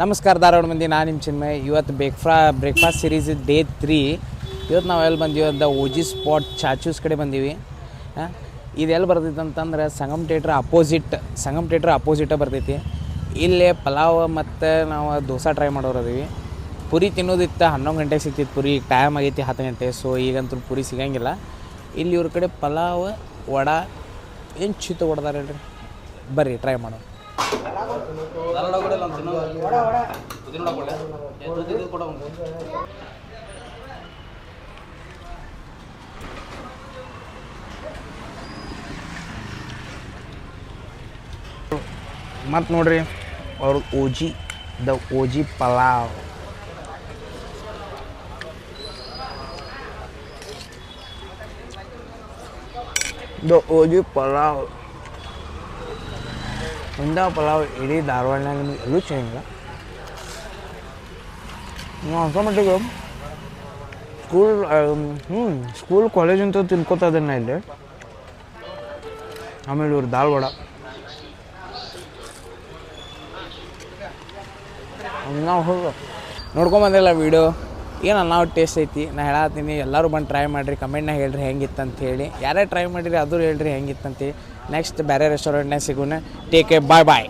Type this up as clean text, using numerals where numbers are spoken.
ನಮಸ್ಕಾರ ಧಾರವಾಡ ಮಂದಿ, ನಾನು ನಿಮ್ಮ ಚಿನ್ಮಯ್. ಇವತ್ತು ಬ್ರೇಕ್ಫಾಸ್ಟ್ ಸೀರೀಸ್ ಡೇ 3. ಇವತ್ತು ನಾವು ಎಲ್ಲಿ ಬಂದೀವಿ ಅಂತ ಓಜಿ ಸ್ಪಾಟ್ ಚಾಚೂಸ್ ಕಡೆ ಬಂದೀವಿ. ಇದು ಎಲ್ಲಿ ಬರ್ತೈತೆ ಅಂತಂದ್ರೆ ಸಂಗಮ್ ಥಿಯೇಟ್ರ್ ಅಪೋಸಿಟ ಬರ್ತೈತಿ. ಇಲ್ಲೇ ಪಲಾವ್ ಮತ್ತು ನಾವು ದೋಸೆ ಟ್ರೈ ಮಾಡೋರದೀವಿ. ಪುರಿ ತಿನ್ನೋದಿತ್ತು, 11 ಗಂಟೆಗೆ ಸಿಗ್ತಿತ್ತು ಪುರಿ. ಈಗ ಟೈಮ್ ಆಗೈತಿ 10 ಗಂಟೆ, ಸೊ ಈಗಂತೂ ಪುರಿ ಸಿಗಂಗಿಲ್ಲ. ಇಲ್ಲಿ ಇವ್ರ ಕಡೆ ಪಲಾವ್, ವಡಾ ಏನು ಚಿತ್ತು ಹೊಡ್ದಾರೆ ಹೇಳ್ರಿ. ಬರ್ರಿ ಟ್ರೈ ಮಾಡೋಣ. ಮತ್ತು ನೋಡ್ರಿ ಅವ್ರ ಓಜಿ ಪಲಾವ್. ಓಜಿ ಪಲಾವ್ ಇಂಥ ಪಲಾವ್ ಇಡೀ ಧಾರವಾಡನಾಗ ನಿಮಗೆ ಎಲ್ಲೂ ಸಿಗಂಗಿಲ್ಲ. ನಾವು ಆಟೋಮೆಟಿಕ್ ಸ್ಕೂಲ್ ಕಾಲೇಜ್ ಅಂತ ತಿನ್ಕೋತಾ ಇದನ್ನ ಇಲ್ಲಿ. ಆಮೇಲೆ ಇವ್ರು ದಾಲ್ ವಡ ನಾವು ಹೋಗಿ ನೋಡ್ಕೊಂಬಂದಿಲ್ಲ ವೀಡಿಯೋ. ಏನು ನಾವು ಟೇಸ್ಟ್ ಐತಿ. ನಾ ಹೇಳತ್ತೀನಿ, ಎಲ್ಲರೂ ಬಂದು ಟ್ರೈ ಮಾಡಿರಿ. ಕಮೆಂಟ್ನಾಗ ಹೇಳ್ರಿ ಹೆಂಗಿತ್ತು ಅಂತ ಹೇಳಿ. ಯಾರೇ ಟ್ರೈ ಮಾಡಿರಿ ಅದು ಹೇಳ್ರಿ ಹೆಂಗಿತ್ತಂತೇಳಿ. ನೆಕ್ಸ್ಟ್ ಬೇರೆ ರೆಸ್ಟೋರೆಂಟ್ನಾಗ ಸಿಗೋಣ. ಟೇಕ್ ಕೇರ್, ಬಾಯ್.